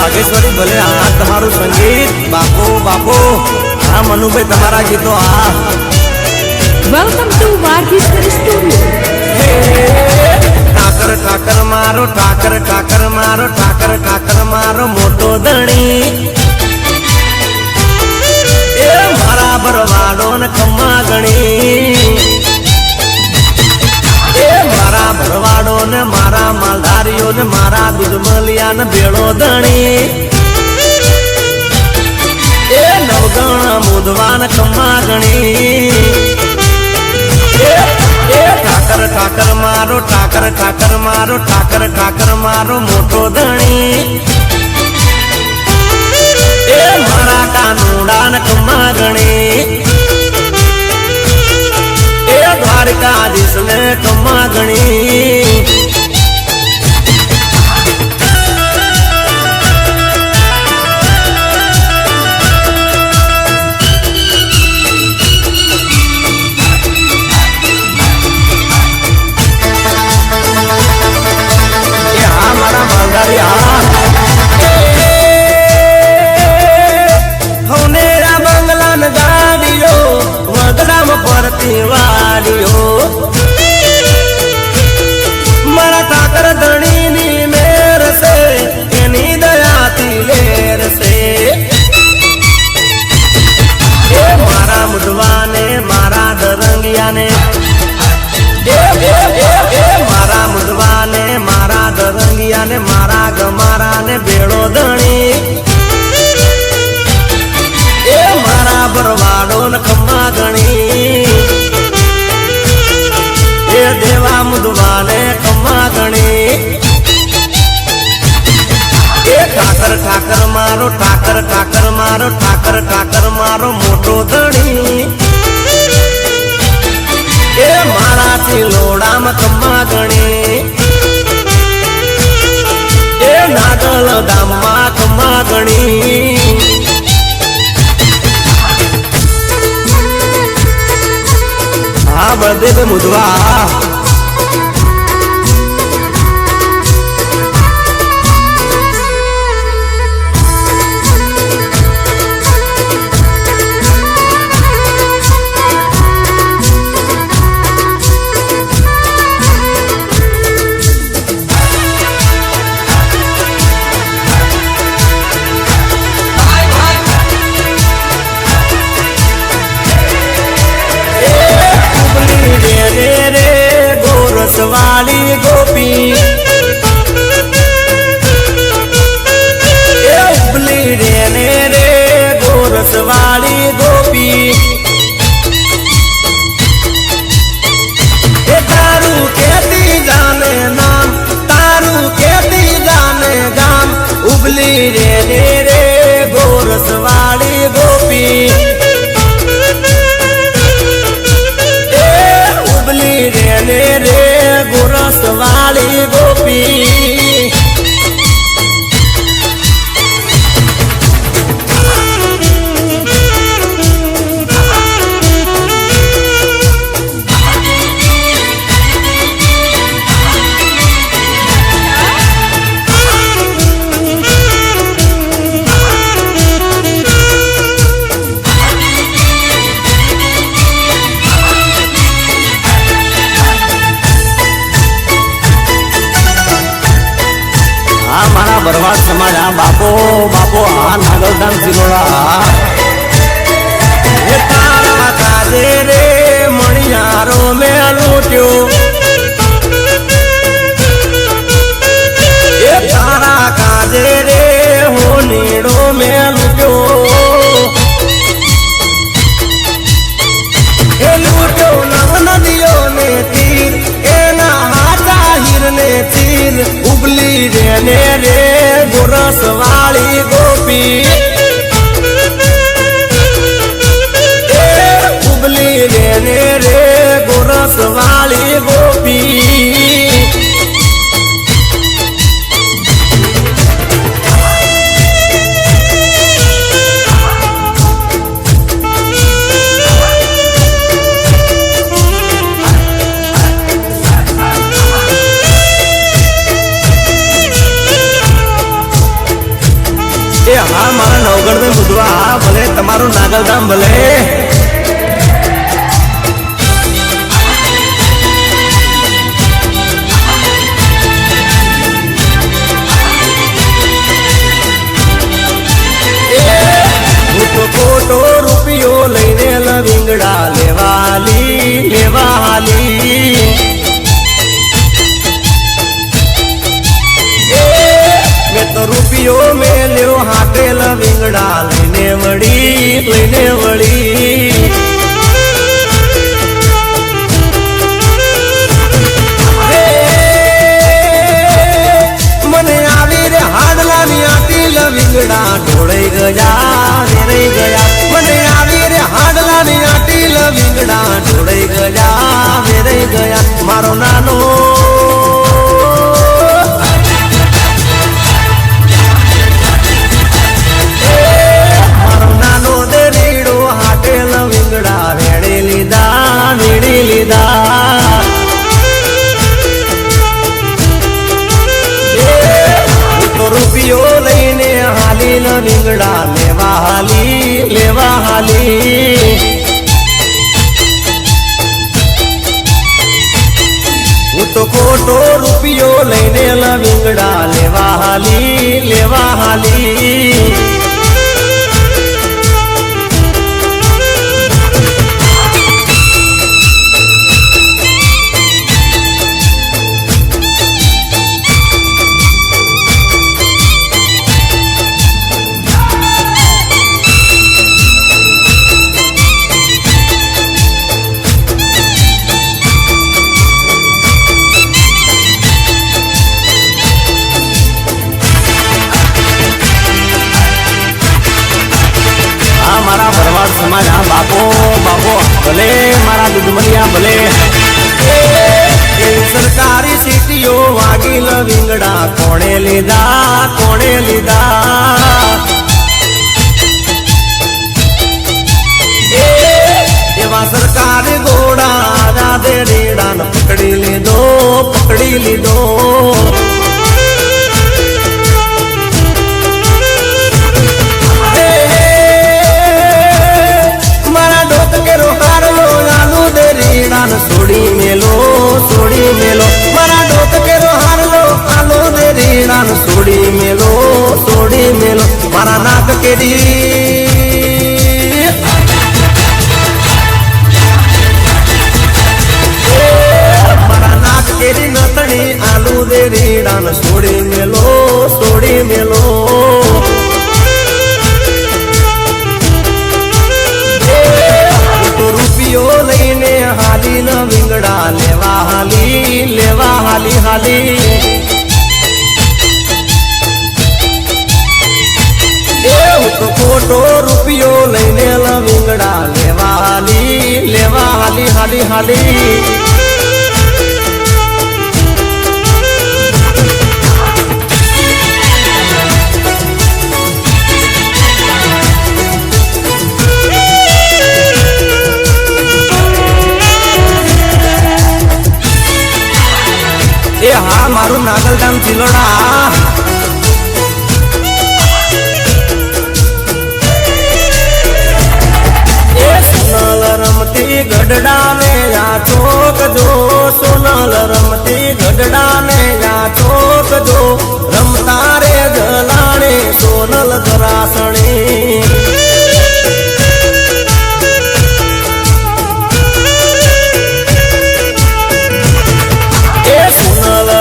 વાઘેશ્વરી ભલે આ તમારું સંગીત બાપો બાપો આ મનુભાઈ તમારા ગીતો આ welcome to Vagheshwari studio Thakar Thakar મારો ઠાકર ઠાકર મારો ઠાકર ઠાકર મારો મોટો ધણી એ મારા ભરવાડો ને ખમ્મા ગણી એ મારા ભરવાડો ને મારા માલધારીઓ ને મારા દૂધમલિયા ને ભેળો ધણી એ નવગણ મોધવાન ખમ્મા ગણી ઠાકર ઠાકર મારો ઠાકર ઠાકર મારો ઠાકર ઠાકર મારો મોટો ધણી એ મારા કાનુડા ને ખમ્મા ગણી એ દ્વારકાધીશ ને ખમ્મા ગણી મારા ઠાકર ધણી ની મેર છે એની દયાથી લેર છે એ મારા મુદવાને મારા દરંગિયાને મારા મુદવાને મારા દરંગિયાને મારા ગમારાને ભેળો ધણી એ મારા ભરવાડો ને ખમ્મા ગણી એ દેવા મુદવાને ખમ્મા ગણી એ ઠાકર ઠાકર મારો ઠાકર ઠાકર મારો ઠાકર ઠાકર મારો મોટો ધણી એ મારાથી લોડામાં ખમ્મા ગણી એ નાગલ ધામમાં ખમ્મા ગણી હા બળદેવ મુદવા વાલી ગોપી એ ઉબલી રે ને રે ગોરસ વાલી ગોપી એ તારું કેતી જાને નામ તારું કેતી જાને ગામ ઉબલી રે ને રે ગોરસ વાલી ગોપી એ ઉબલી રે ને રે गोरस वाली गोपी बरवाद समाज हाँ बापो बापो हाँ नागलधाम सिरोड़ा तारा काजे रे मणियारो में लूट्यो ये तारा काजे रे हो नीड़ो में लूट्यो ये लूट्यो नव नदियों ने तीर ए ना हाथा हिर ने तीर उबली रे ने रे गोरस वाली गोपी ए उबली નાગલધામ ભલે ખોટો રૂપિયો લઈને લવિંગડા લેવા હાલી મેં તો રૂપિયો મેલ્યો હાથે લવિંગડા લઈને વળી મને આવી રે હાડલાની આટી લવિંગડા ઢોળાઈ ગયા વેરાઈ ગયા મને આવી રે હાડલાની આટી લવિંગડા ઢોળાઈ ગયા વેરાઈ ગયા મારો નાનો દેરીડો હાટે લવિંગડા વેડી લીધા રૂપિયો લઈને હાલી લવિંગડા લેવા હાલી હું તો ખોટો રૂપિયો લઈને લવિંગડા લેવા હાલી મારા ભરવાડ સમાજ આ બાપો ભલે મારા દુધમલિયા ભલે સરકારી સીટીઓ વાગી લવિંગડા કોણે લીધા એવા સરકારી ઘોડા આઝાદે રેડાન પકડી લીધો છોડી મેલો મારા ડોક કેરો હારલો આલો દે રીણાન છોડી મેલો મારા નાક કેરી મારા નાક કેરી નતણી આલુ દે રીણાન છોડી મેલો રૂપિયો લઈને હાલી લવિંગડા લેવા હાલી હું તો ખોટો રૂપિયો લઈને લવિંગડા લેવા હાલી હા મારું નાગલધામ ચિલોડા સોનલ રમતી ગઢડા ને યા ચોક જો સોનલ રમતી ગઢડા ને યા ચોક જો રમતા રે જલાણે સોનલ ધરાસણી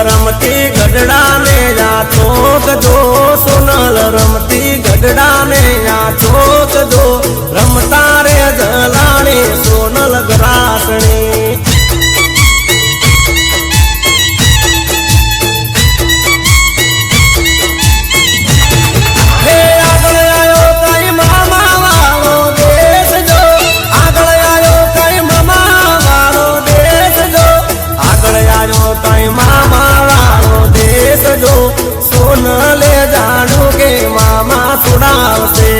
રમતી ગઢડા ને યા ચોક જો સોનલ રમતી ગઢડા ને યા ચોક જો રમતા રે જલાણે સોનલ ધરાસણી સોનલે જાણું કે મામા છોડાવશે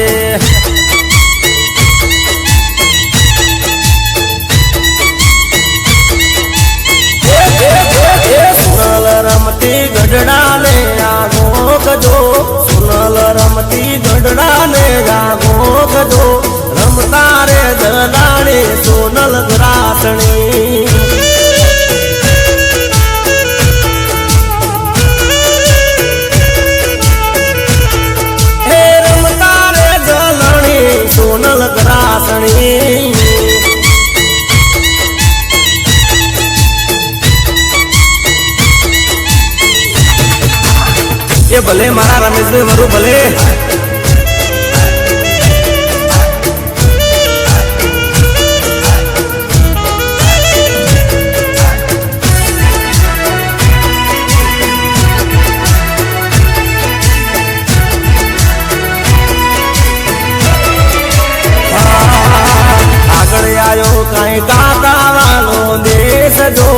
સોનલ રમતી ગઢડા ને આગો ગજો સોનલ રમતી ગઢડા ને આગો ગજો રમતા રે જલાણી સોનલ ગ્રાસણી સોનલ ગ્રાસણી એ ભલે મારા રમેશભાઈ વરુ ભલે કઈ કાકા વાળો દેશ જો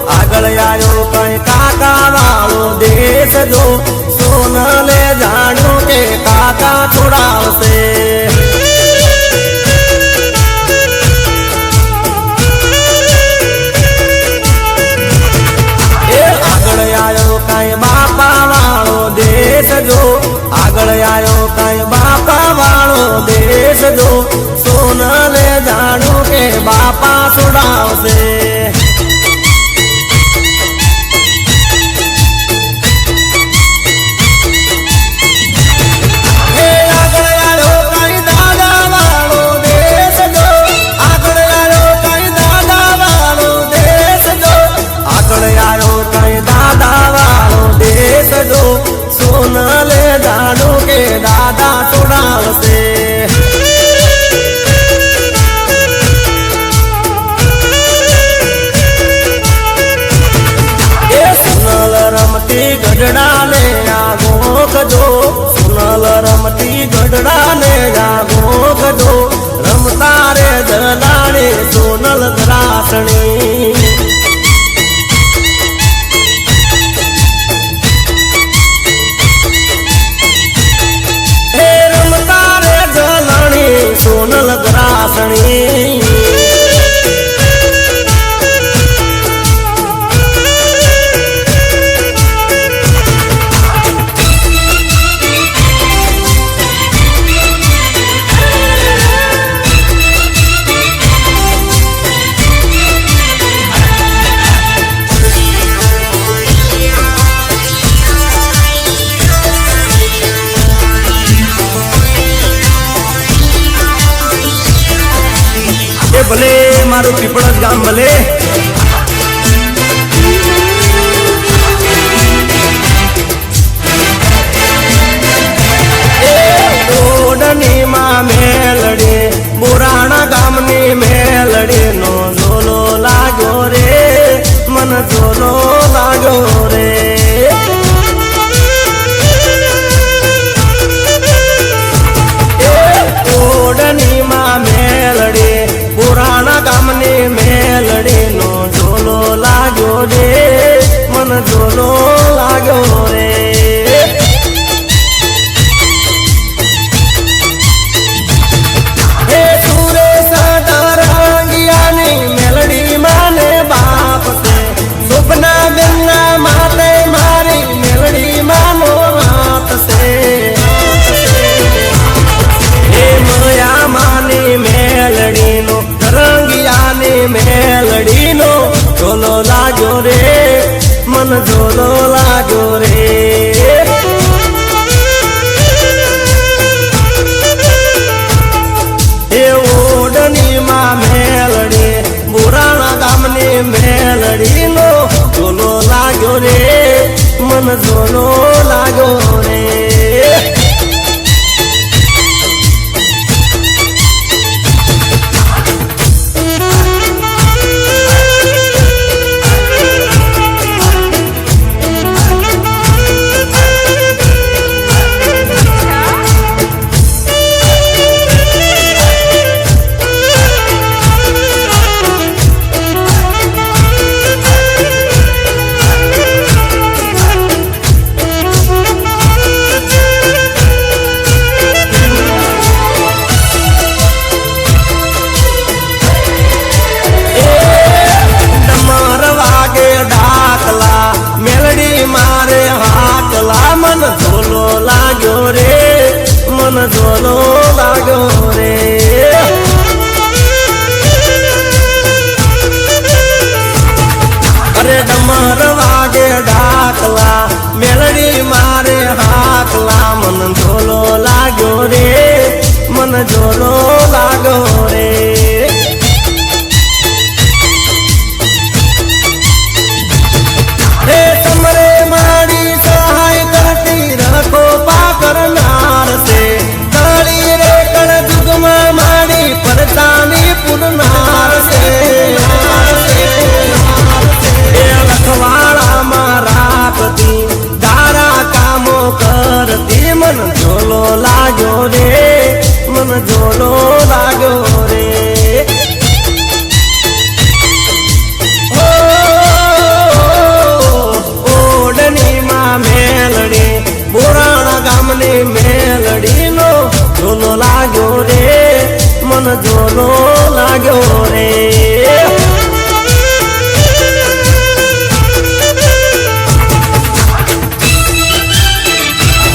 આગળ આવ્યો કઈ કાકા વાળો દેશ જો સોનલે જાણ્યું કે કાકા છોડાવશે એ આગળ આવ્યો કઈ બાપા વાળો દેશ જો આગળ આવ્યો કઈ બાપા વાળો દેશ જો સોનલે જાણ્યું કે બાપા છોડાવશે આગળ આવ્યો કઈ દાદા વાળો દેશ જો આગળ આવ્યો કઈ દાદા વાળો દેશ જો આગળ આવ્યો કઈ દાદા વાળો દેશ જો સોનલે જાણ્યું કે દાદા છોડાવશે રમતી ગઢડા ને આગો ગજો સોનલ રમતી ગઢડા ને આગો ગજો રમતા રે જલાણી સોનલ ગ્રાસણી હે રમતા રે જલાણી સોનલ ગ્રાસણી ભલે મારું પીપળજ ગામ ભલે ઓડની માં મેલડી બોરાણા ગામની મેલડી નો ઝોલો લાગ્યો રે મન ઝોલો લાગ્યો રે ઓડની માં મેલડી પુરાણા ગામની મેલડી નો ઝોલો લાગ્યો રે મન ઝોલો લાગ્યો રે હે સુરેશ ઢરંગિયાની મેલડી માને બાપ છે સુપના બેનના માતે મારી મેલડી માનો હાથ છે હે મયા માની મેલડી નો રંગિયાની મેલડી નો ઝોલો લાગ્યો રે મન ઝોલો લાગ્યો રે એ ઓડની માં મેલડી બોરાણા ગામની મેલડી નો ઝોલો લાગ્યો રે મન ઝોલો લાગ્યો રે ઝોલો લાગ્યો રે જોલો લાગ્યો રે.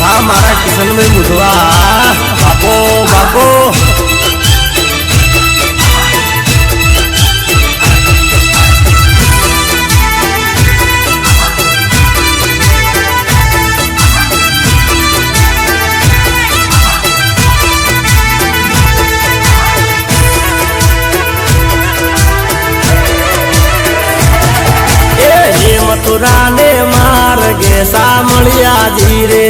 હા મારા કિશનભાઈ મુધવા બાપો બાપો. મથુરા ને માર્ગે સામળિયા જી રે.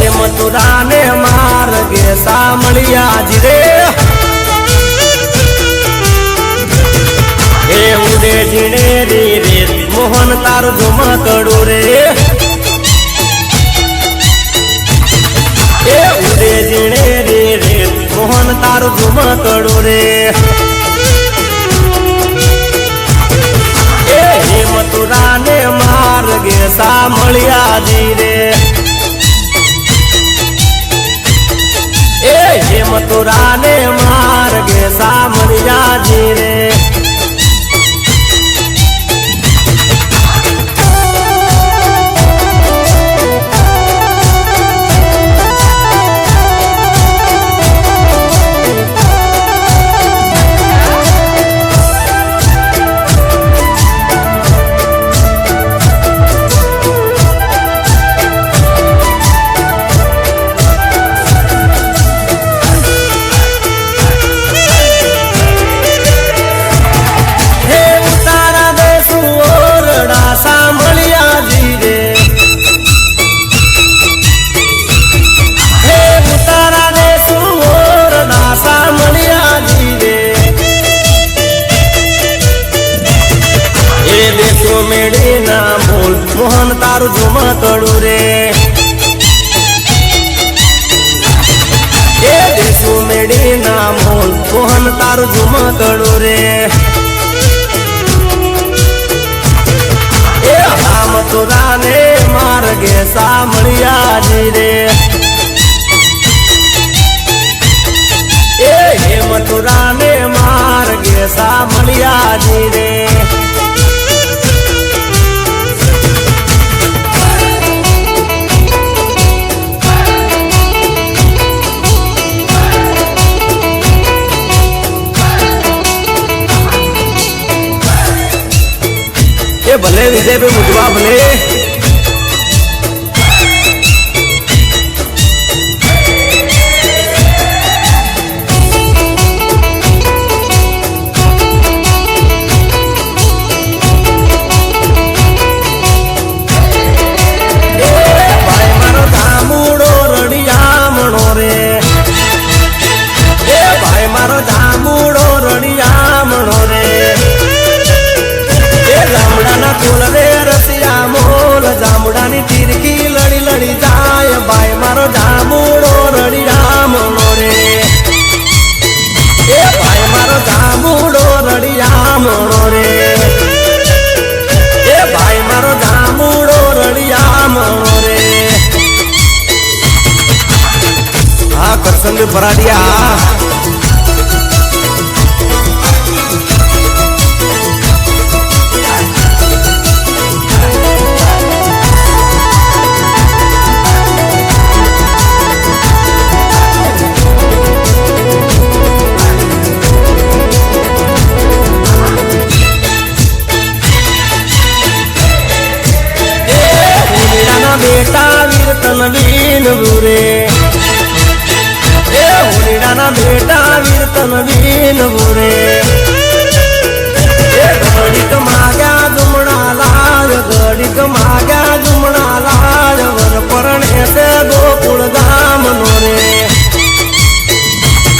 એ મથુરા ને માર્ગે સામળિયા જી રે. એ ઉડે ઝીણે રી રે મોહન તારું ઝુમકડું રે. એ ઉડે ઝીણે રી રે મોહન તારું ઝુમકડું રે. મથુરા ને માર્ગે સામળિયા જી રે. એ મથુરા ને માર્ગે સામળિયા જી રે. મેળી ના બોલ મોહન તારું ઝુમકડું રે. એ દેશો મેળી ના બોલ મોહન તારું ઝુમકડું રે. એ હા મથુરા ને માર્ગે સામળિયા જી રે. એ મથુરા ને માર્ગે સામળિયા જી રે. એ ભલે વિજયભાઈ મુજવા ભલે. ભાઈ મારો જાંબુડો રડિયામણો રે. એ ભાઈ મારો જાંબુડો રડિયામણો રે. જામડાના ફૂલ રે રસિયા મોલ જામડાની તીરકી લડી લડી જાય. ભાઈ મારો જાંબુડો રડી રામનો રે. એ ભાઈ મારો જાંબુડો રડી રામનો રે. એ ભાઈ મારો જાંબુડો રડી રામનો રે. હા કરસંગ ભરાડિયા. બેટા વીર તનવીન બુરે. એ હોલીડાના બેટા વીર તનવીન બુરે. એ ઘડીક માગ્યા જુમણા લાલ ઘડીક માગ્યા જુમણા લાલ વર પરણે છે ગોકુળ ગામ નો રે.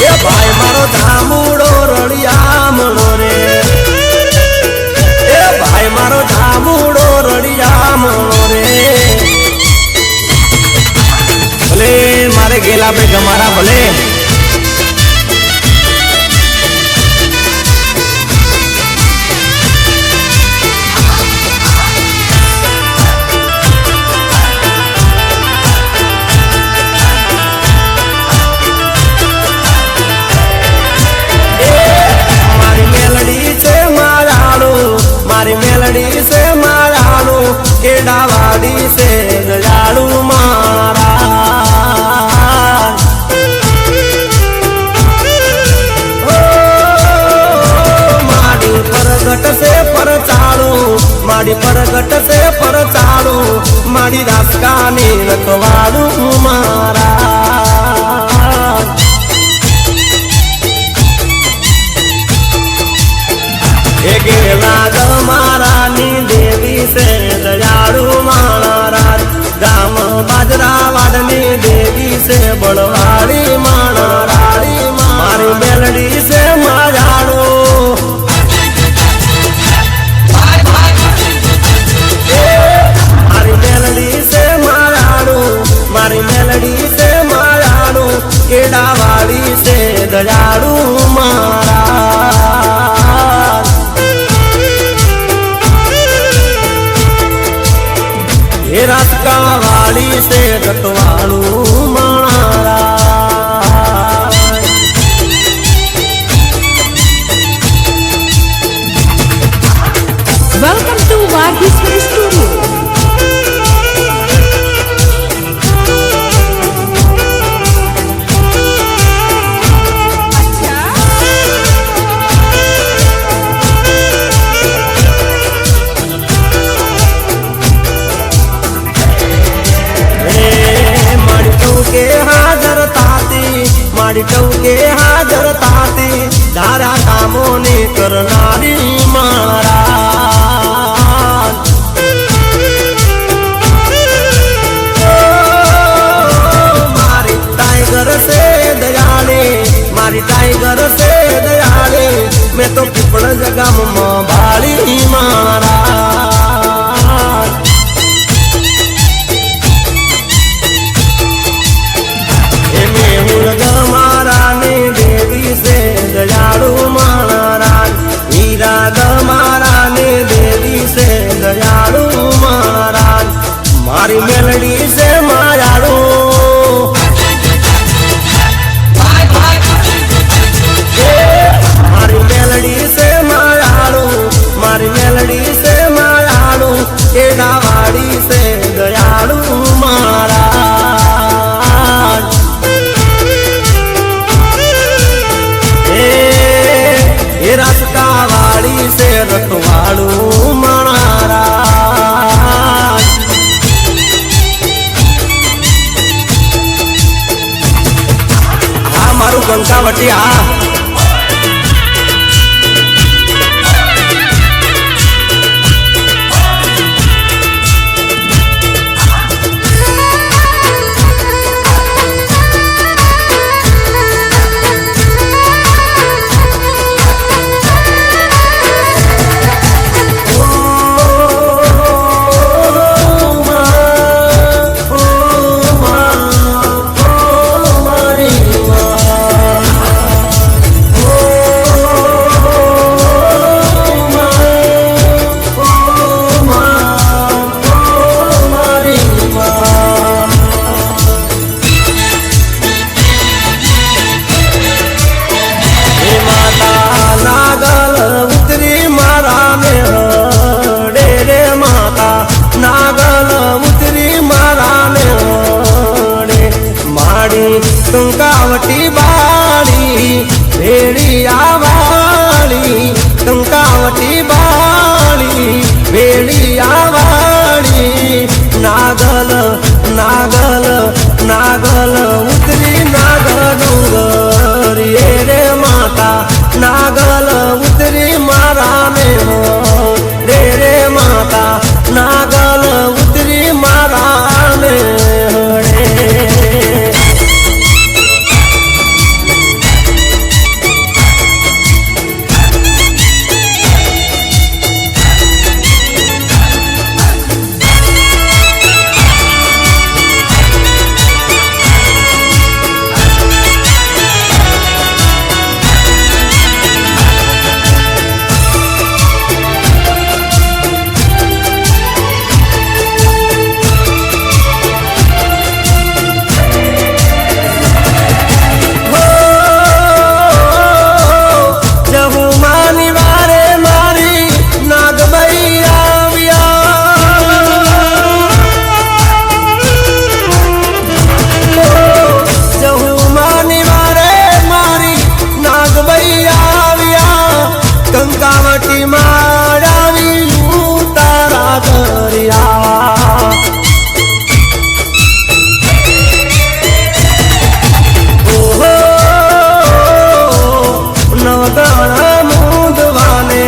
એ ભાઈ મારો જાંબુડો રડિયામણો રે. એ ભાઈ મારો જાંબુડો રડિયામણો રે. ભલે મારે ગેલા ભાઈ ગમારા ભલે. મેલડી છે માયાળું કેડાવાડી છે દયાળું મારા મારી પરગટ છે પરચાળું મારી પરગટ છે પરચાળું મારી રાસકાની રખવાડું મારા એ ગેલા ગમારાની દેવી છે દયાળુ મારા ગામ બાજરા વાડની દેવી છે બળવાળી માણારાળી મારી મેલડી છે માયાળો મારી મેલડી છે માયાળો મારી મેલડી છે માયાળો કેડાવાળી છે દયાળુ મારા એ રાસકા વાળી છે રતવાળું મારા Welcome to Vargheswar Studio. के हाजर ताती मारी टौके हाजर ताती धारा कामों ने करनारी मारा मारी टाइगर से दयाले मारी टाइगर से दयाले मैं तो पिपड़ जगह बाली मारा गमारानी देवी से दयालु महाराज हीरा गमारानी देवी से दयालु महाराज मारी मेलडी से मायालु मारी मेलडी से मायालु मारी मेलडी से मायालु केडावाड़ी से दयालु महाराज ये रास्ता वाली से रखवाड़ू महाराज हाँ मारू गंगावटिया માટી માળાવી તારા દરિયા ઓહો નવગણ મૂંદવાને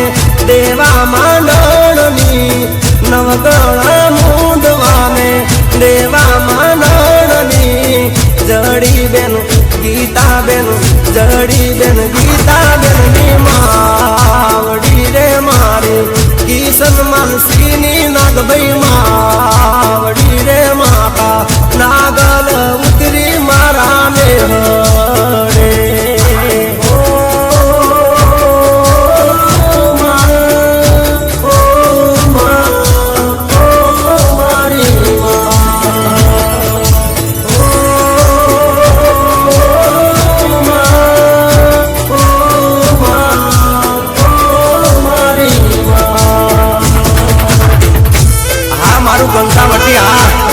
દેવા માંડણની નવગણ મૂંદવાને દેવા માંડણની જડી બેન ગીતા બેન જડી બેન ગીતા બેન ની માવડી રે મારી કિશન માનસીની નાગભાઈ માવડી રે માતા નાગલ ઉતરી મારા ને હરે કંકાવટી હા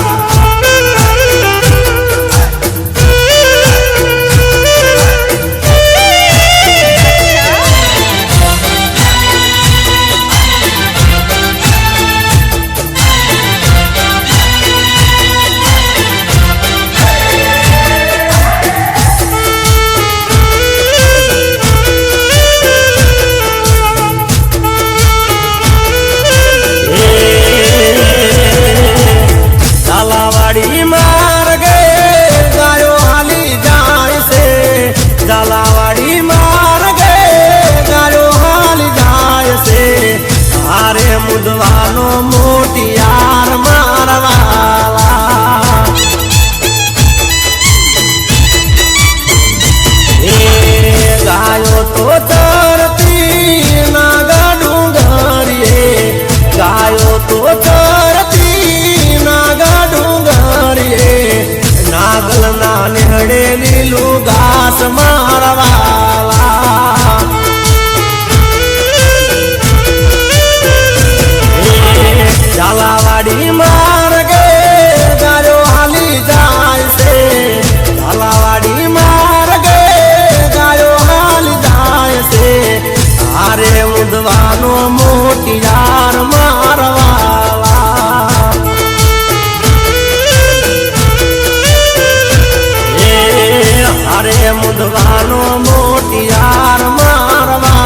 મુદવાનો મોટિયાર મારવાલા એ ગાયો તો તરતી નાગા ડુંગરીએ ગાયો તો તરતી નાગા ડુંગરીએ નાગલ ના નેહડે લીલું ઘાસ મારવાલા ઝાલાવાડી માર્ગે ગાયો હાલી જાય છે ઝાલાવાડી માર્ગે ગાયો હાલી જાય છે હારે ઉદવાનો મોટિયાર મારવાલા હારે મુદવાનો મોટિયાર મારવાલા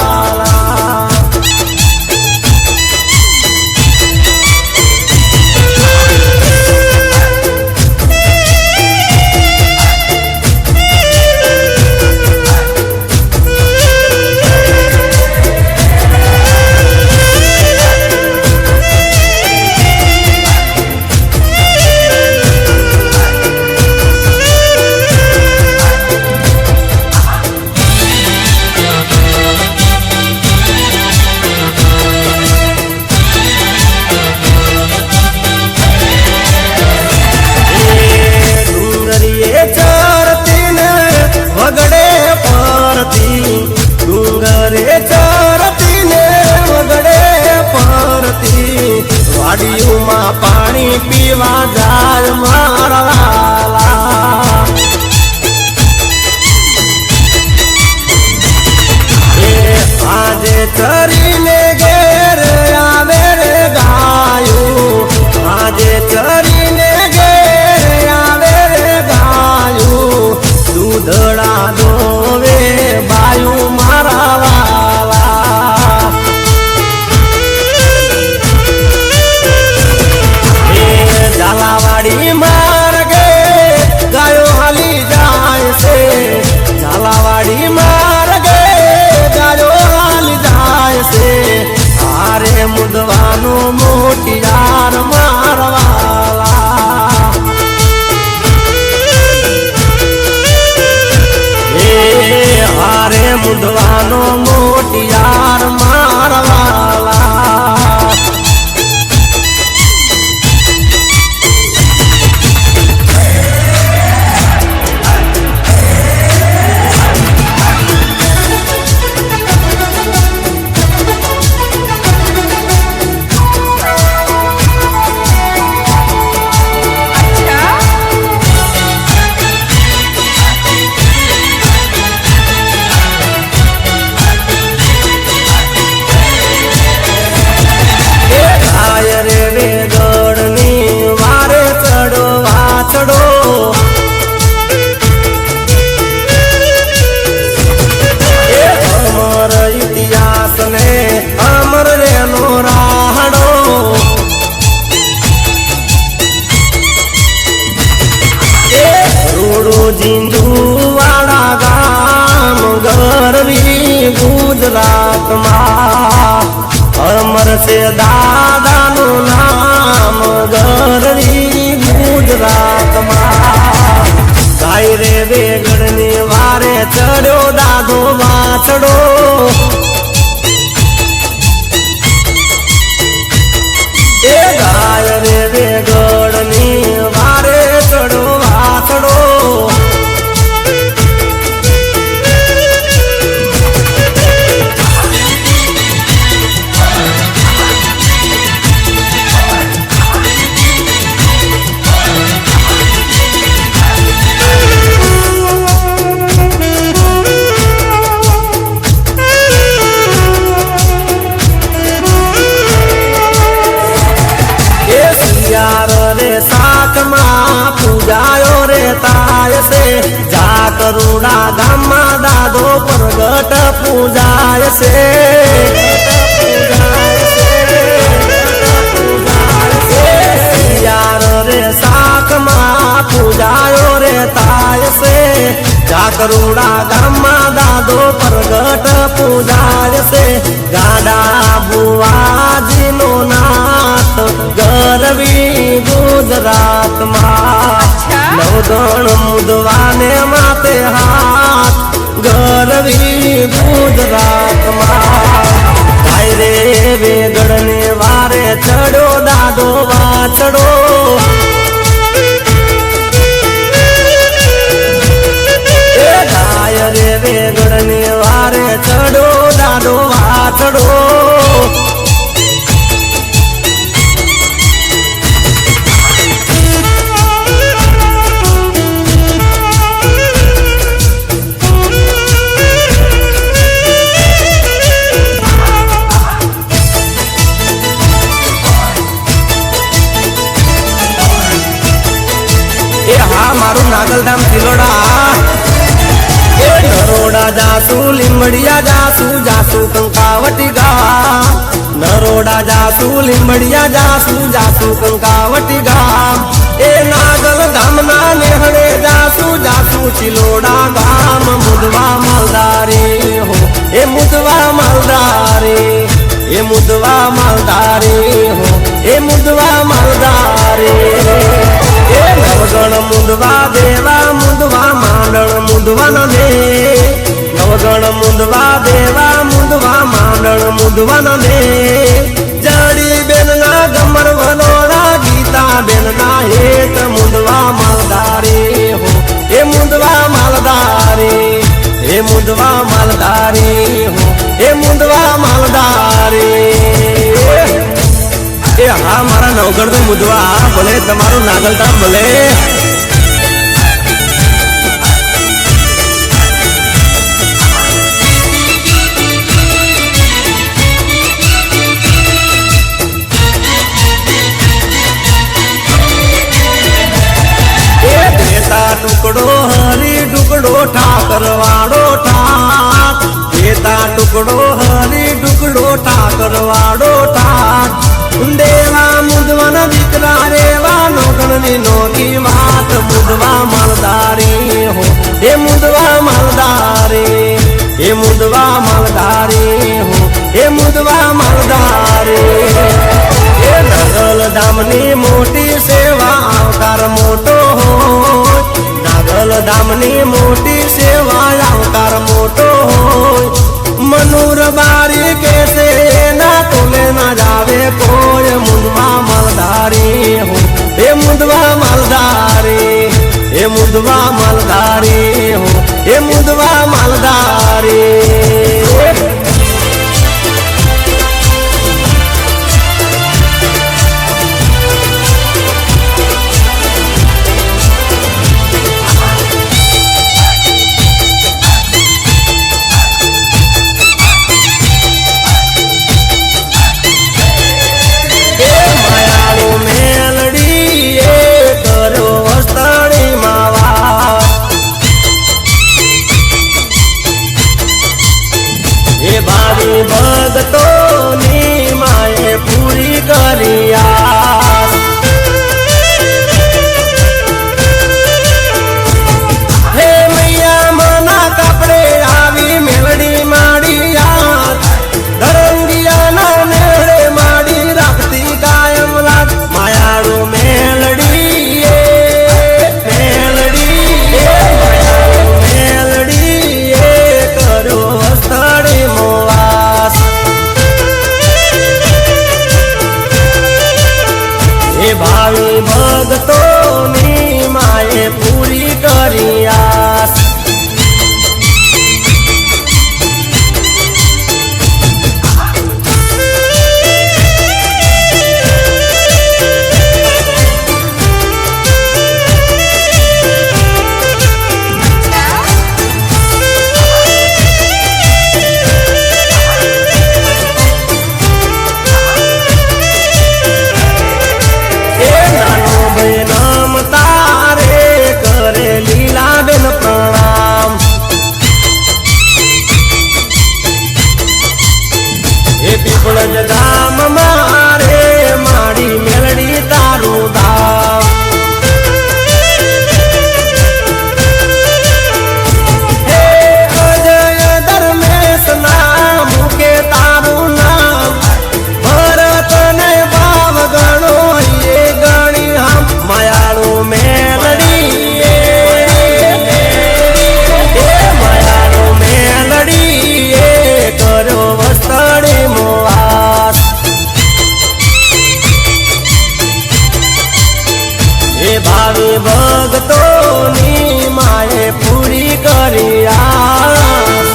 જાકરુડા ગામમાં દાદો પ્રગટ પૂજાય છે યાર રે શાકમાં પૂજાયો રે થાય છે જાકરુડા ગામમાં દાદો પ્રગટ પૂજાય છે ગાડા બુવાજીનો નાથ ગરવી ગુજરાતમાં નવદણ મુદવાને માતે હાથ ગરવી ગુજરાતમાં ગાય રે વેગડને વારે ચડો દાદો વાછડો ગાય રે વેગડને વારે ચડો દાદો વાછડો મારું નાગલધામ ચિલોડા એ નરોડા જાસુ લીંબડિયા જાસુ જાસુ કંકાવટી ગામ નરોડા જાસુ લીંબડિયા જાસુ જાસુ કંકાવટી ગામ એ નાગલધામ ના નેહડે જાસુ જાસુ ચિલોડા ગામ મુદવા માલદારી હો એ મુદવા માલદારી એ મુદવા માલદારી હો એ મુદવા માલદારી નવગણ મુંદવા દેવા મુંદવા માંડળ મુંદવા ન દે નવગણ મુંદવા દેવા મુંદવા માંડળ મુંદવા ન દે જડી બેન ના ગમર વલોડા ગીતા બેન ના હેત મુંદવા માલદારી હો એ મુંદવા માલદારી એ મુંદવા માલદારી હો એ મુંદવા માલદારી એ હા મારા નવગણ તો મુદવા ભલે તમારું નાગલધામ ભલે ટુકડો હરી ટુકડો ઠાકર વાળો ઠાક દેતા ટુકડો હરી ટુકડો ઠાકર વાળો ઠાક દેવા મુદવાના દીકરા રેવા નોકણની નોકી વાત મુદવા માલદારી હો એ મુદવા માલદારી એ મુદવા માલદારી હો એ મુદવા માલદારી એ નાગલધામની મોટી સેવા આવકાર મોટો હોય નાગલધામની મોટી સેવા આવકાર મોટો હોય મનુર બારી કેસે ના તોલે ના જાવે કોઈ મુદવા માલદારી હો એ મુદવા માલદારી એ મુદવા માલદારી હો એ મુદવા માલદારી જ ગામ મારે મારી મેલડી તારું ધામ હે અજય ધર્મેશ ના મુકે તારું નામ ભરત ને ભાવ ગણો એ ગણી હમ માયાળુ મેલડી કર્યો વસ્તડી મોવાસ એ ભાવિ ભક્તોની માએ પૂરી કરી આસ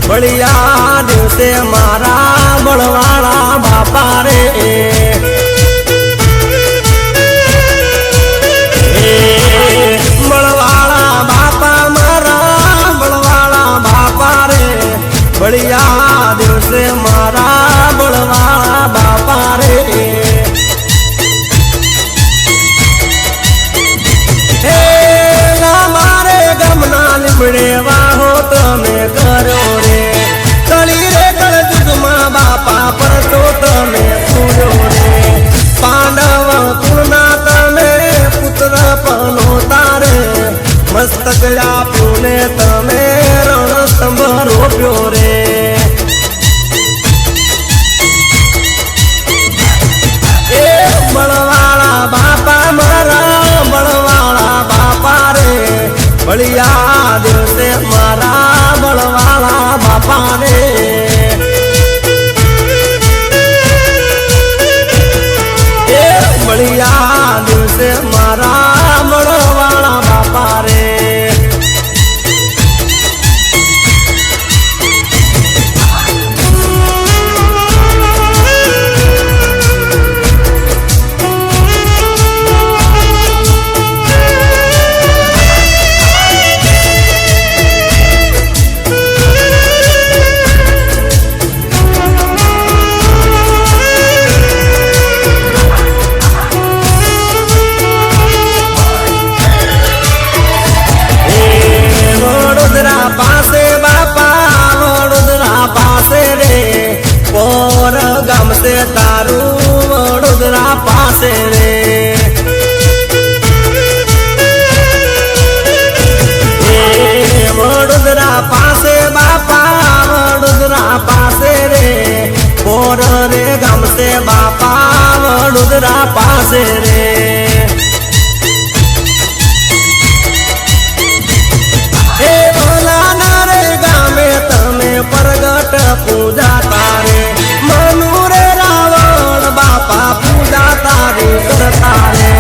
બળિયા દિવસે મારા બળવાળા બાપા રે બળવાળા બાપા મારા બળવાળા બાપા રે બળિયા દિવસે મારા બળવાળા બાપા રે હે મારે ગમના લીમડે વાહો તમે કરો રે કળી રે કળજુગમાં બાપા પરસો તમે પૂર્યો રે પાંડવ કુળના તમે પુત્ર પનો તારે મસ્તક આપ્યું ને તમે રણસ્તંભ રોપ્યો રે એ બળવાળા બાપા મારા બળવાળા બાપા રે બળિયા દિવસે મારા બળવાળા બાપા રે એ બળિયા દિવસે મારા બળવાળા બાપા રે પોર ગમશે તારું વડોદરા પાસે રે વડોદરા પાસે બાપા વડોદરા પાસે રે પોર રે ગમશે બાપા વડોદરા પાસે રે એ ભોલાના રે ગામે તમે પ્રગટ પૂજા તારે મનુ રે રાવણ બાપા પૂજા તારી કરતા રે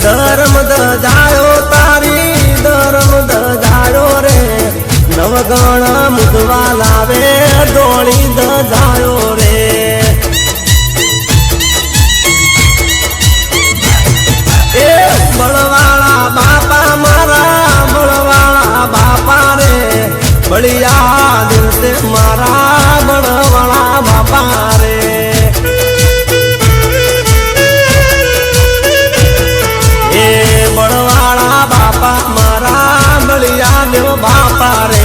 ધર્મ દજાયો તારી ધર્મ દજાયો રે નવગણ મુદવા લાવે ડોળી દજાયો રે એ બળવાળા બાપા મારા બળવાળા બાપા રે બળિયા દિવસે મારા બળવાળા બાપા રે એ બળવાળા બાપા મારા બળિયા દેવ બાપા રે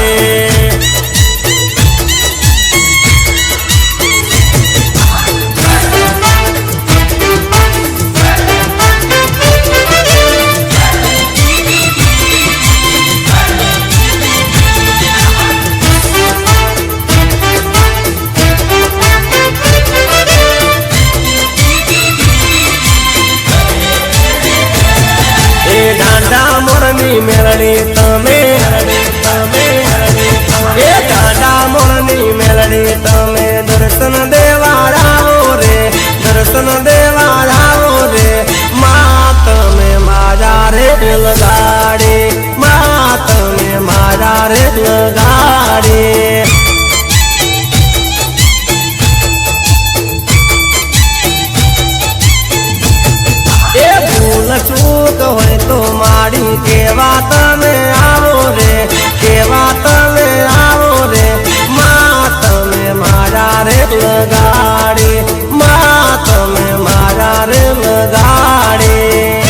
રેલગાડી માં તમે મારા રેલગાડી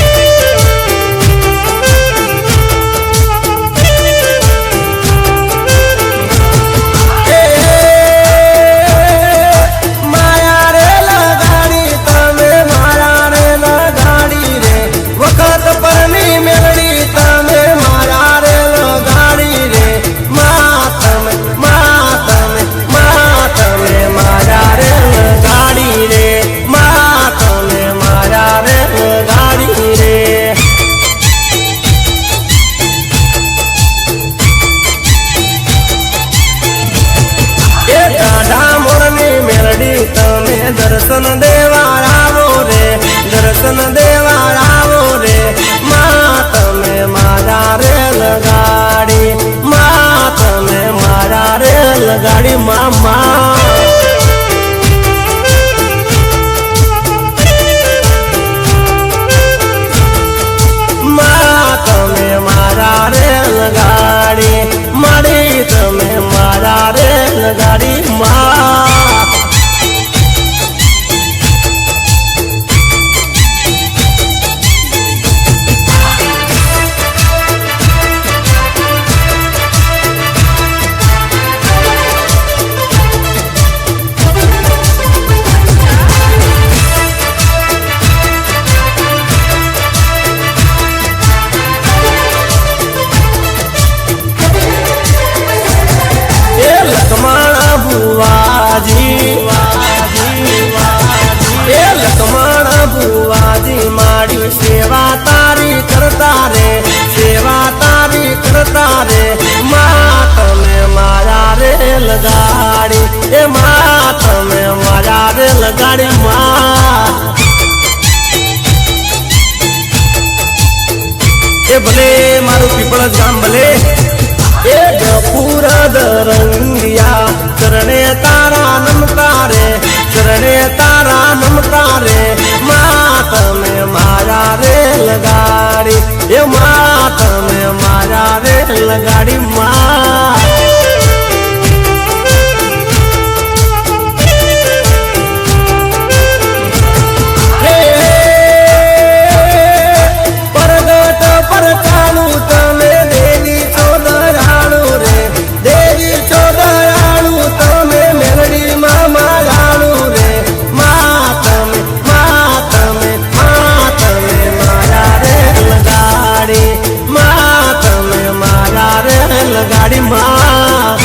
દર્શન દેવા આવો રે દર્શન દેવા આવો રે માં તમે મારા રેલગાડી માં તમે મારા રેલગાડી માં તમે મારા રેલગાડી મારી તમે મારા રેલગાડી માં ભુવાજી મારી સેવા તારી કરતા રે સેવા તારી કરતા રે માં તમે મારા રેલગાડી એ માં તમે મારા રેલગાડી માં એ ભલે મારું પીપળ ગામ ભલે એ ગફુર દરંગિયા ચરણે તારા નમતા રે ચરણે તારા નમતા રે માં તમે મારા રેલગાડી એ માં તમે મારા રેલગાડી માં પરગટ પરચાનું તમે દેવી ચોદરાણું રે દેવી ચોદરાણું તમે મેલડી માં મારાણું રે માં તમે મારા રેલગાડી માં તમે મારા રેલગાડી માં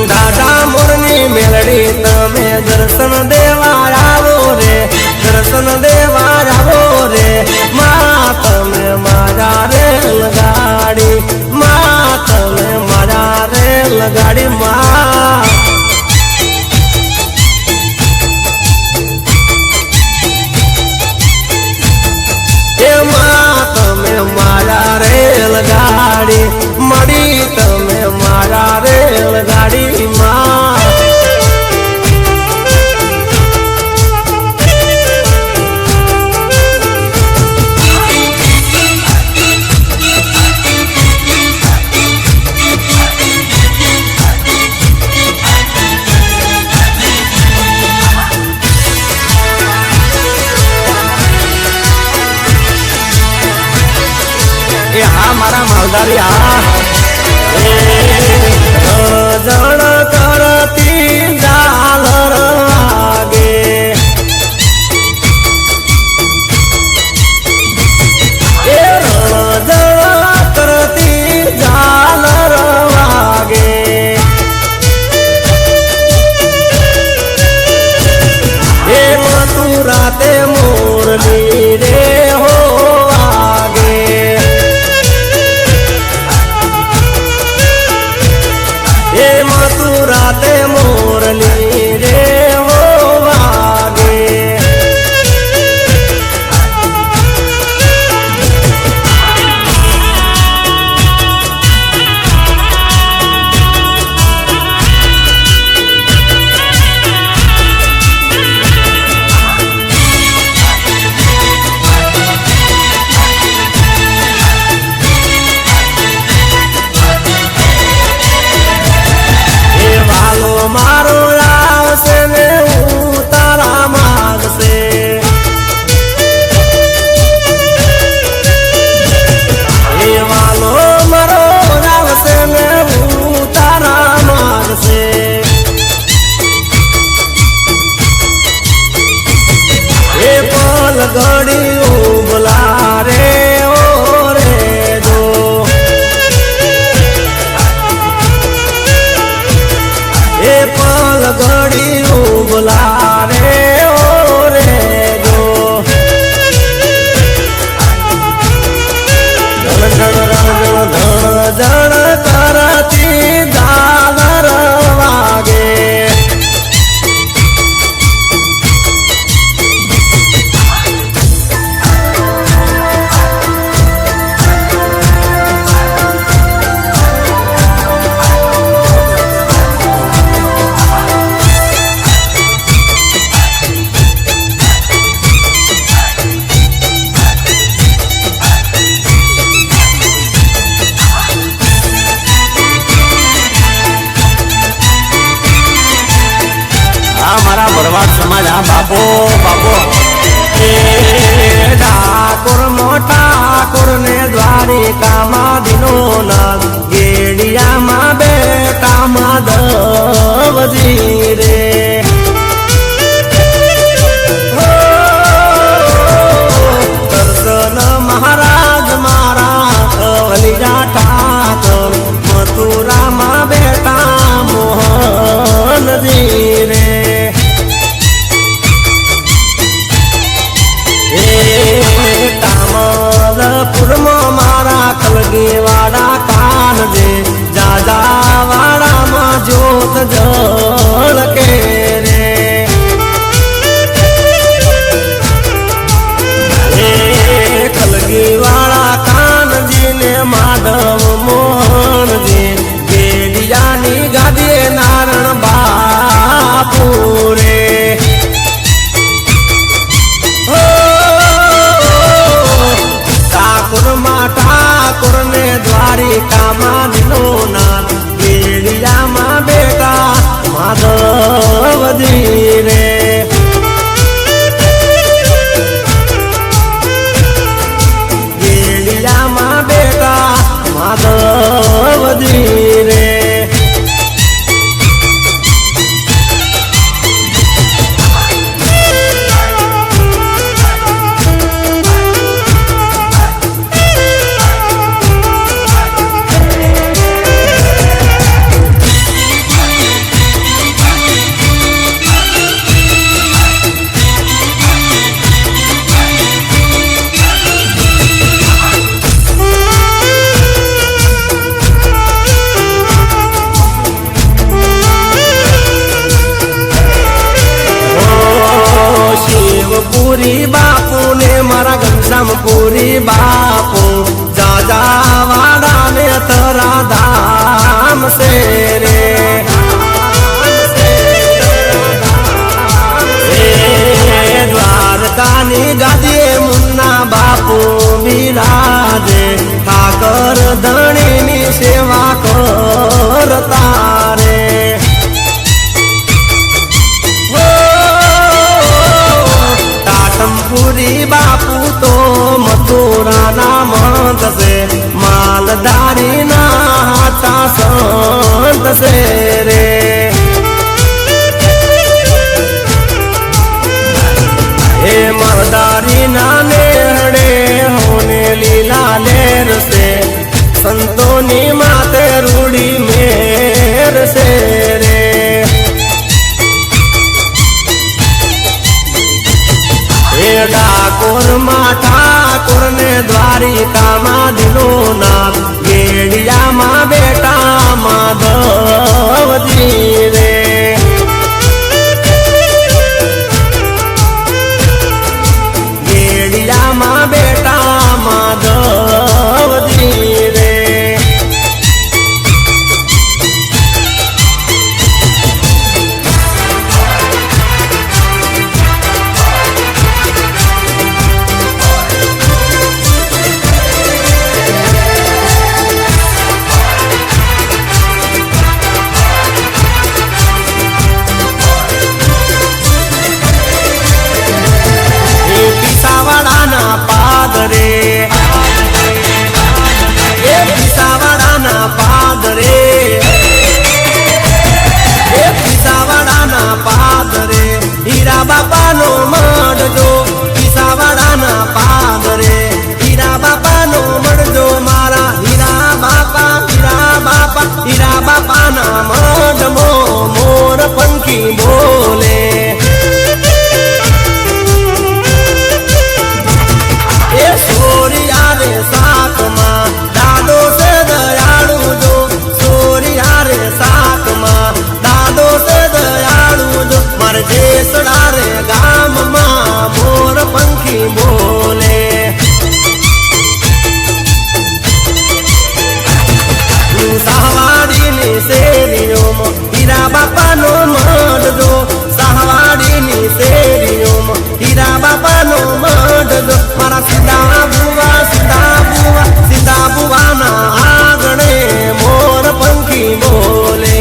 દાદા મોરની મેલડી તમે દર્શન દેવા આવો રે દર્શન દેવા આવો રે માં તમે મારા રેલગાડી માં તમે મારા રેલગાડી માં એ માં તમે મારા રેલગાડી મળી તમે મારા રેલગાડી માં હા મારા માલધારી હા જણ કરતી ઝાલર વાગે એ જણ કરતી ઝાલર વાગે એ મથુરાતે મોરલી રે હો રાતે મોરલી રે હો વાગે પાટણપુરી બાપુ જાજાવાડા ને તરા ધામ છે રે દ્વારકાની ગાદીએ મુન્ના બાપુ બિરાજે ઠાકર ધણીની સેવા કરતા રે પાટણપુરી બાપુ તો મથુરાના મંત છે માલધારીના હાથા સંત છે રે હે મહદારીના નેહડે હોને લીલા લેર છે સંતોની માતે રૂડી મેર છે રે હે ડાકોર માં ઠાકોર ને દ્વારિકામાં દિનો નાથ ગેડિયામાં બેટા માધવજી રે ગેડિયામાં બેટા માધવજી રે પિસાવાડાના પાદરે એ પિસાવાડાના પાદરે એ પિસાવાડાના પાદરે હીરા બાપાનો મળજો પિસાવાડાના પાદરે હીરા બાપાનો મળજો મારા હીરા બાપાના મઢમો મોર પંખી બોલે સોરિયા રે સાતમાં દાદો છે દયાળુ જો સોરિયા રે સાતમાં દાદો છે દયાળુ જો મારે જેસડા રે ગામમાં મોર પંખી બોલે સહવાડીની શેરીઓમાં હીરા બાપાનો મઢજો સહવાડીની શેરીઓમાં હીરા બાપાનો મઢજો મારા સીધા બુવાના આગણે મોર પંખી બોલે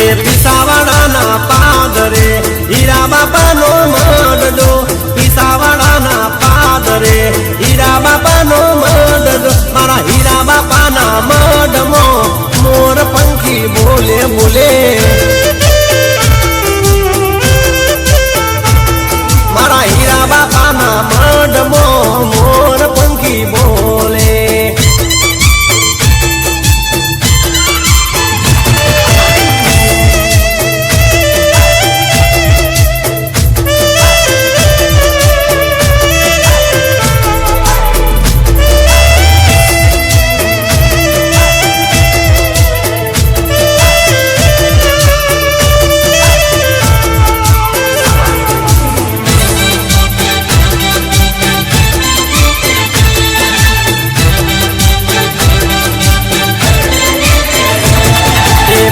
એ પિસાવાડાના પાદરે હીરા બાપાનો મઢજો પિસાવાડાના પાદરે હીરા બાપાનો મઢજો મારા હીરા બાપાના મઢમો મોર પંખી બોલે બોલે મારા હીરા બાપાના મઢમો મોર પંખી બોલે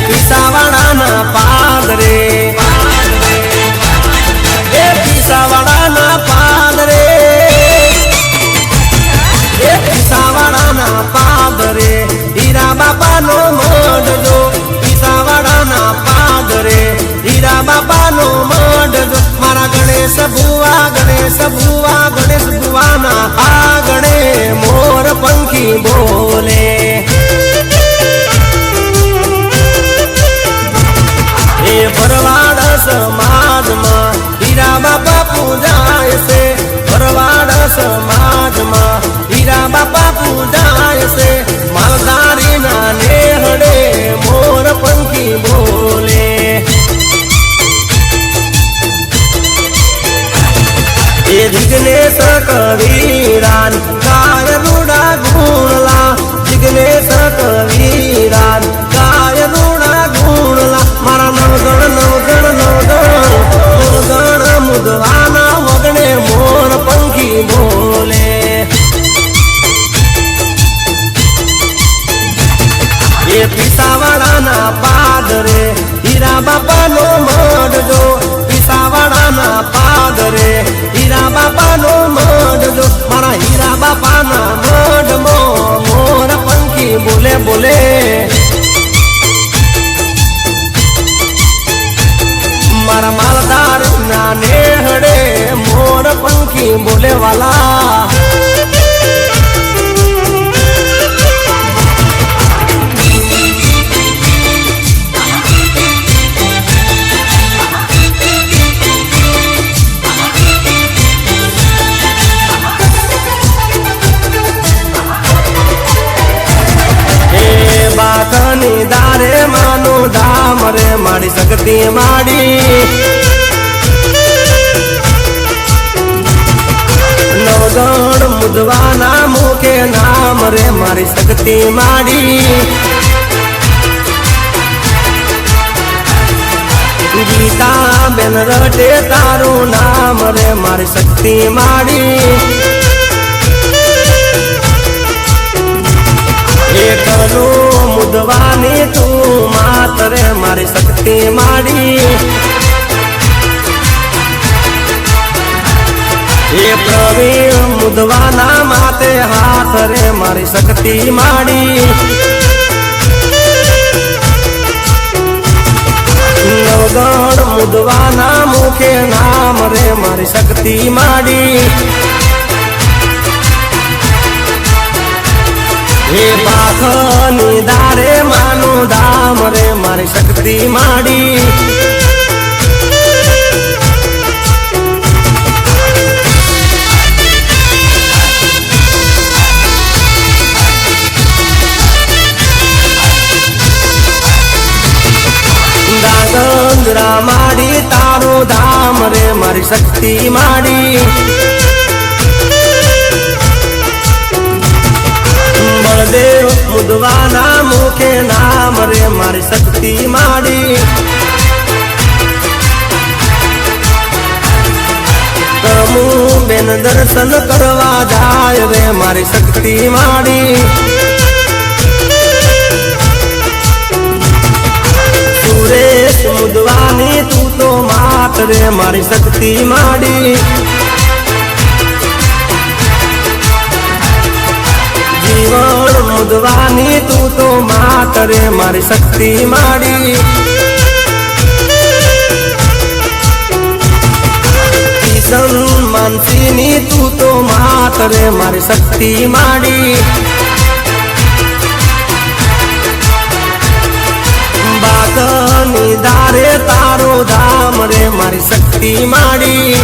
પિસાવાડાના પાદરે એ પિસાવાડાના પાદરે એ પિસાવાડાના પાદરે હીરા બાપાનો મઢજો પિસાવાડાના પાદરે હીરા બાપાનો મઢજો મારા ગણેશ ભુવાના આગણે મોર પંખી બોલે એ ભરવાડ સમાજમાં હીરા બાપા પૂજાય છે ભરવાડ સમાજમાં હીરા બાપા પૂજાય છે માલધારીના નેહડે મોર પંખી બોલે એ જિગ્નેશ કવીરાન ગાય રૂડા ગુણલા જિગ્નેશ કવીરાન ગાય રૂડા ગુણલા મારા નવગણ બેન રટે તારું નામ રે મારી શક્તિ માડી એકલું મુદવાની તું માત રે મારી શક્તિ માડી એ પ્રવીણ મુદવાના માતે હાથ રે મારી શક્તિ માડી નવગણ મુદવાના મુખે નામ રે મારી શક્તિ માડી હે પાખની દારે માનું ધામ રે મારી શક્તિ માડી દાગંદરા માડી તારું ધામ રે મારી શક્તિ માડી બળદેવ મુદવાના મુખે નામ રે મારી શક્તિ માડી તમુ બેન દર્શન કરવા જાય રે મારી શક્તિ માડી સુરેશ મુદવાની તું તો માત રે મારી શક્તિ માડી જીવન મુદવાની તું તો માત રે મારી શક્તિ માડી કિશન માનસીની તું તો માત રે મારી શક્તિ માડી બાકની દારે તારો ધામ રે મારી શક્તિ માડી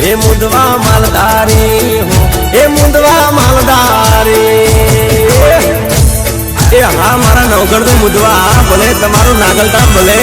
એ મુદવા માલધારી હો એ મુદવા માલધારી એ હા મારા નવગઢ તો મુદવા ભલે તમારું નાગલતા ભલે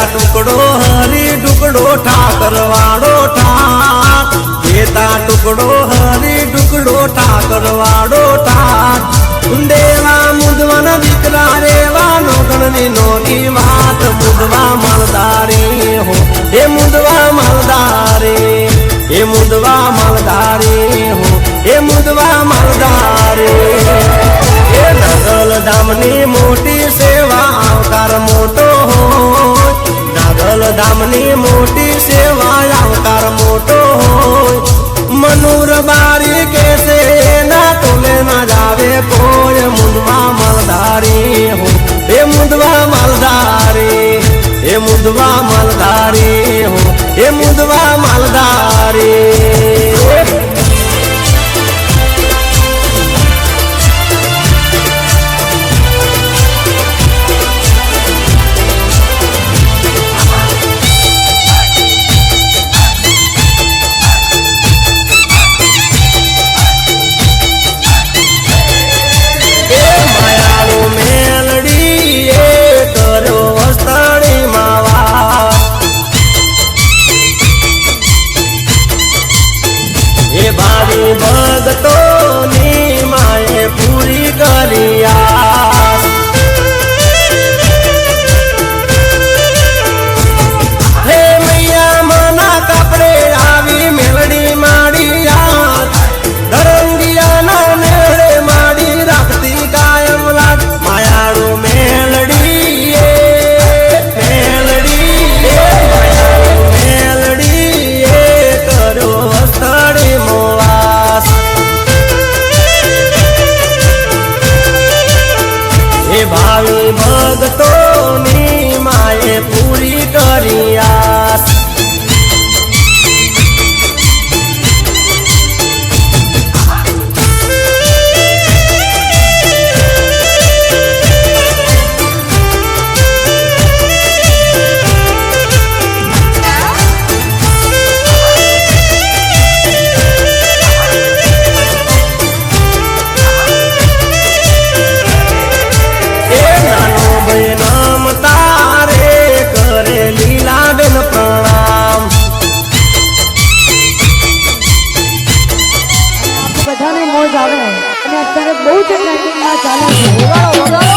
ટુકડો હરી ટુકડો ઠાકર વાળો ઠાક દેતા ટુકડો હરી ટુકડો ઠાકર વાળો ઠાક દેવા મુદવાના દીકરા રેવા નોગણની નોની વાત મુદવા માલધારી હો એ મુદવા માલધારી એ મુદવા માલધારી હો એ મુદવા માલધારી એ નાગલ ધામની મોટી સેવા આવકાર મોટો હોય નાગલ ધામની મોટી સેવા આવકાર મોટો હોય મનુર બારી કેસે ના તોલે ના જાવે કોઈ મુદવા માલધારી હો એ મુદવા માલધારી એ મુદવા માલધારી હો એ મુદવા માલધારી ભગતોની માએ પૂરી કર્યા હે મૈયા મના કપડે આવી મેલડી માડી યાદ ધરંગિયાના મેળે માડી રાખતી કાયમ રાત માયાળુ મેલડી મેલડી કર્યો વસ્તડી મોવાસ એ ભાવિ ભગતોની માએ પૂરી કરી આસ ચાલે છે વગાડો વગાડો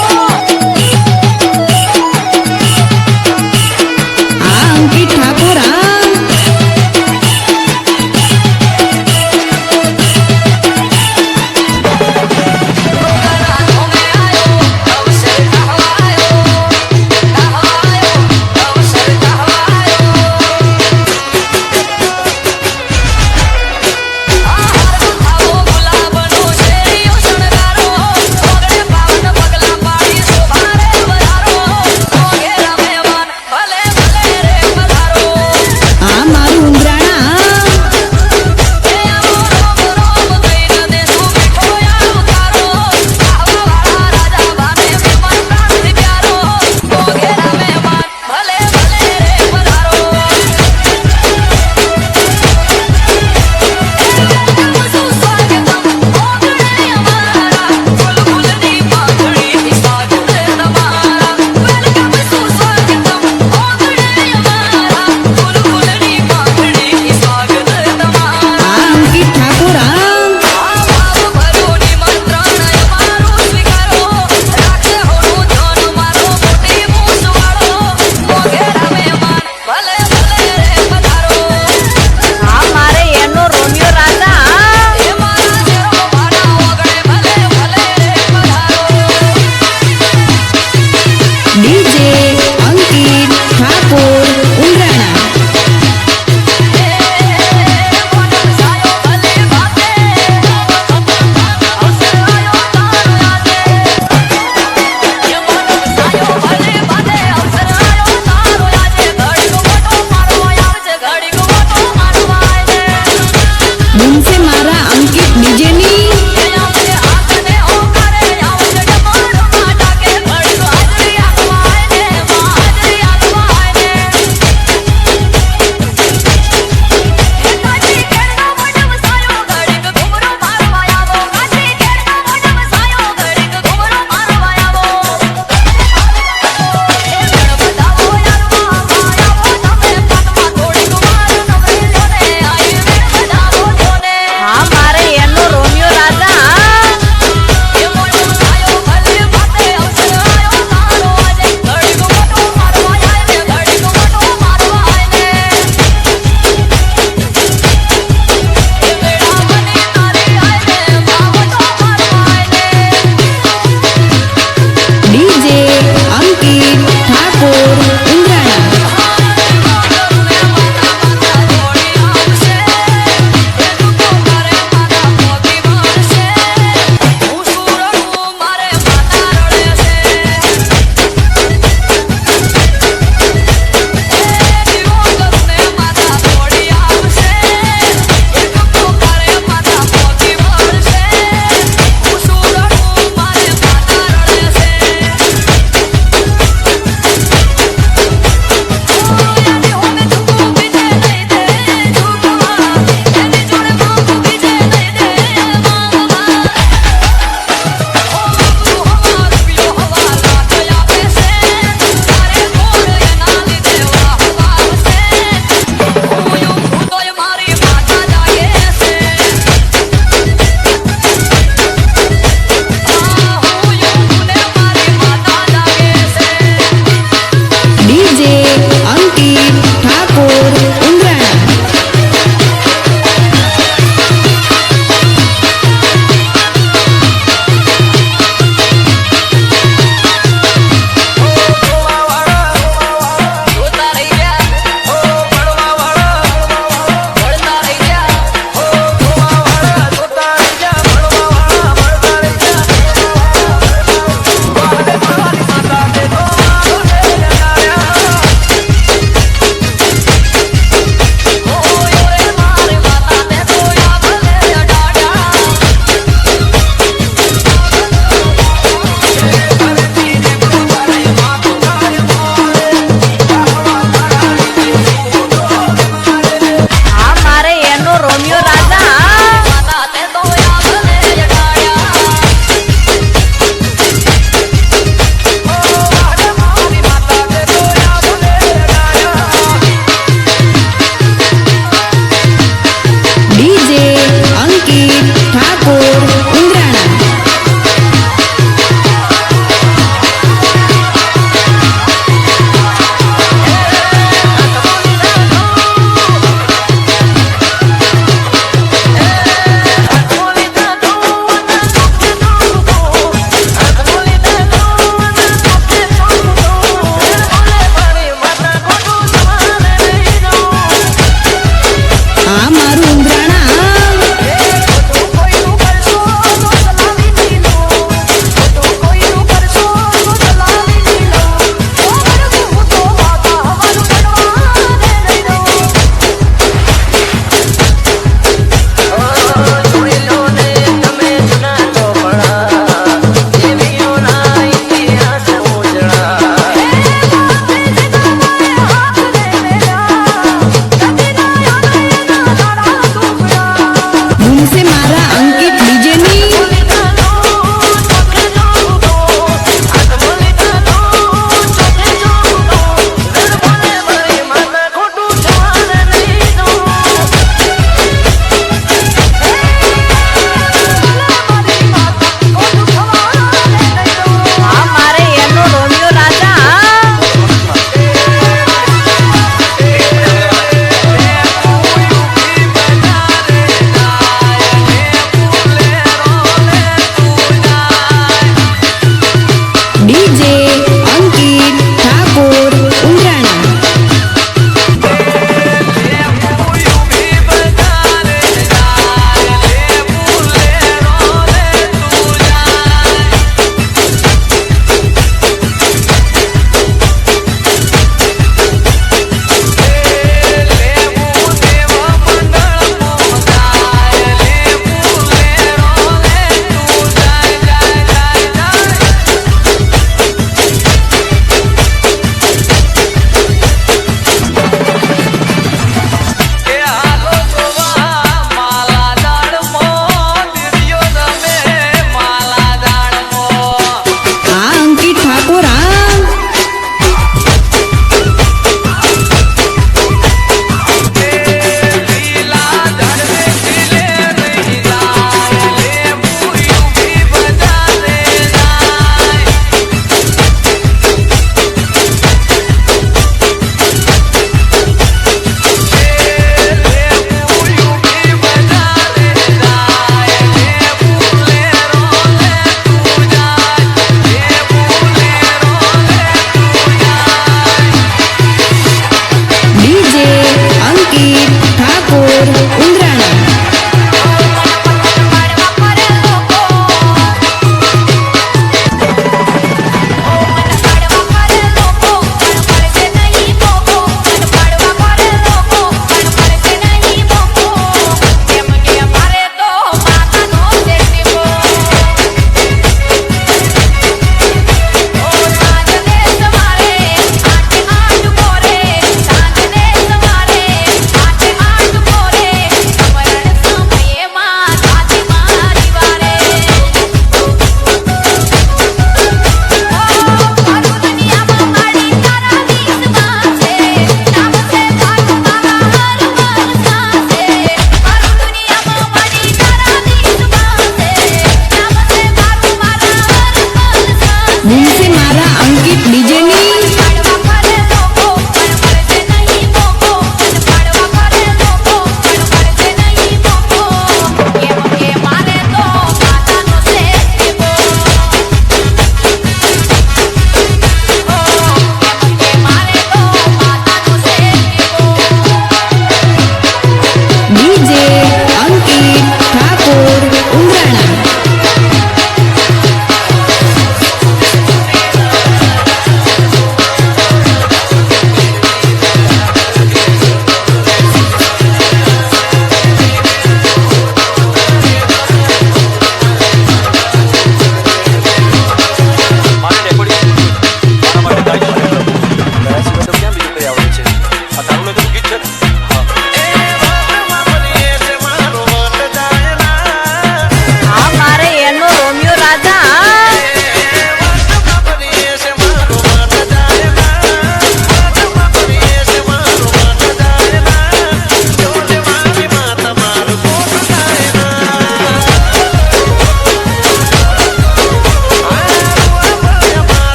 આ અંકિત ઠાકોર